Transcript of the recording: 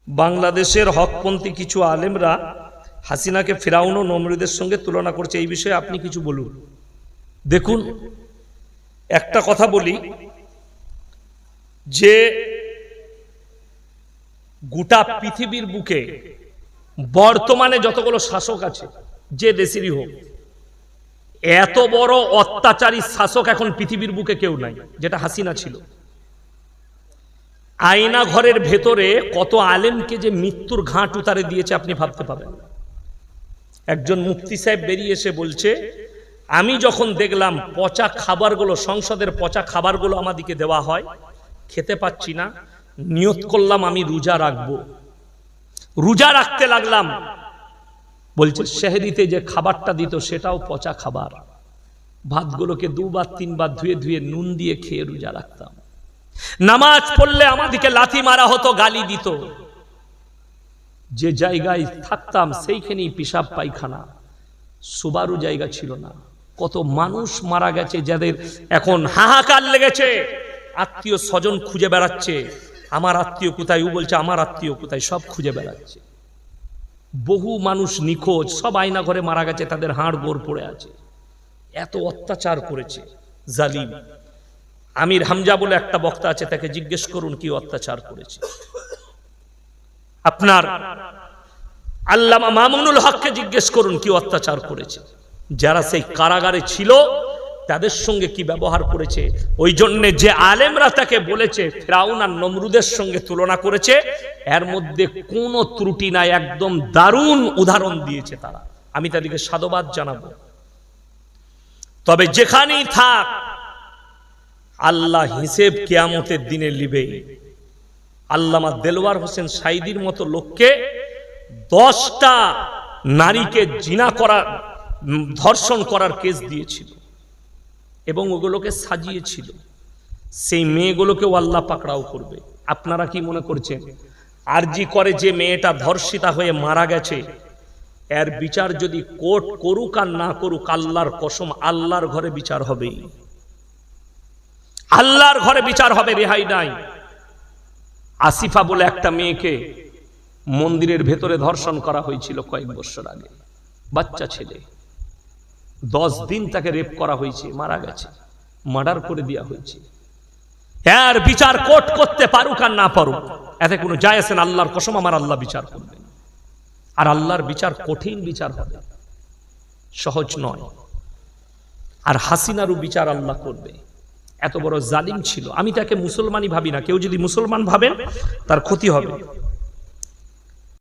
বাংলাদেশের হকপন্থী কিছু আলেমরা হাসিনাকে ফিরাউন ও নমরুদের সঙ্গে তুলনা করছে, এই বিষয়ে আপনি কিছু বলুন। দেখুন, একটা কথা বলি যে গোটা পৃথিবীর বুকে বর্তমানে যতগুলো শাসক আছে, যে দেশেরই হোক, এত বড় অত্যাচারী শাসক এখন পৃথিবীর বুকে কেউ নাই, যেটা হাসিনা ছিল। আয়না ঘরের ভেতরে কত আলেমকে যে মৃত্যুর ঘাট উতারে দিয়েছে আপনি ভাবতে পাবেন। একজন মুফতি সাহেব বেরিয়ে এসে বলছে, আমি যখন দেখলাম পচা খাবারগুলো, সংসদের পচা খাবারগুলো আমাদেরকে দেওয়া হয়, খেতে পাচ্ছি না, নিয়ত করলাম আমি রোজা রাখবো। রোজা রাখতে লাগলাম, বলছে সেহরিতে যে খাবারটা দিত সেটাও পচা খাবার। ভাতগুলোকে দুবার তিনবার ধুয়ে ধুয়ে নুন দিয়ে খেয়ে রোজা রাখতাম। নামাজ পড়লে আমাদেরকে লাথি মারা হতো, গালি দিত। যে জায়গায় থাকতাম সেইখানেই পিসাব পায়খানা, শোবারও জায়গা ছিল না। কত মানুষ মারা গেছে, যাদের এখন হাহাকার লেগেছে, আত্মীয় স্বজন খুঁজে বেড়াচ্ছে, আমার আত্মীয় কোথায়, ও বলছে আমার আত্মীয় কোথায়, সব খুঁজে বেড়াচ্ছে। বহু মানুষ নিখোঁজ, সব আয়না ঘরে মারা গেছে, তাদের হাড় গোড় পড়ে আছে। এত অত্যাচার করেছে জালিম। আমির হামজা বলে একটা বক্তা আছে, তাকে জিজ্ঞেস করুন কি অত্যাচার করেছে। আপনার আল্লামা মামুনুল হককে জিজ্ঞেস করুন কি অত্যাচার করেছে। যারা সেই কারাগারে ছিল তাদের সঙ্গে কি ব্যবহার করেছে। ওই জন্য যে আলেমরা তাকে বলেছে ফিরাউন আর নমরুদের সঙ্গে তুলনা করেছে, এর মধ্যে কোনো ত্রুটি নাই, একদম দারুণ উদাহরণ দিয়েছে তারা। আমি তাদেরকে সাধুবাদ জানাবো। তবে যেখানেই থাক, আল্লাহ হিসেব কিয়ামতের দিনে লিবে। আল্লামা দেলওয়ার হোসেন সাইদির মতো লোককে 10টা নারীকে জিনা করা, ধর্ষণ করার কেস দিয়েছিল এবং ওগুলোকে সাজিয়েছিল। সেই মেয়েগুলোকেও আল্লাহ পাকড়াও করবে। আপনারা কি মনে করছেন আরজি করে যে মেয়েটা ধর্ষিতা হয়ে মারা গেছে, এর বিচার যদি কোর্ট করুক আর না করুক, আল্লাহর কসম আল্লাহর ঘরে বিচার হবেই। আল্লাহর ঘরে বিচার হবে, রেহাই নাই। আসিফা বলে একটা মেয়েকে মন্দিরের ভেতরে ধর্ষণ করা হয়েছিল কয়েক বছর আগে, বাচ্চা ছেলে। 10 দিন তাকে রেপ করা হয়েছে, মারা গেছে, মার্ডার করে দেওয়া হয়েছে। এর বিচার কোর্ট করতে পারুক আর না পারুক, এতে কোনো যায় আসে না। আল্লাহর কসম আমার আল্লাহ বিচার করবেন, আর আল্লাহর বিচার কঠিন বিচার হবে, সহজ নয়। আর হাসিনারও বিচার আল্লাহ করবে। এত বড় জালিম ছিল। আমি তাকে মুসলমানই ভাবি না, কেউ যদি মুসলমান ভাবেন তার ক্ষতি হবে।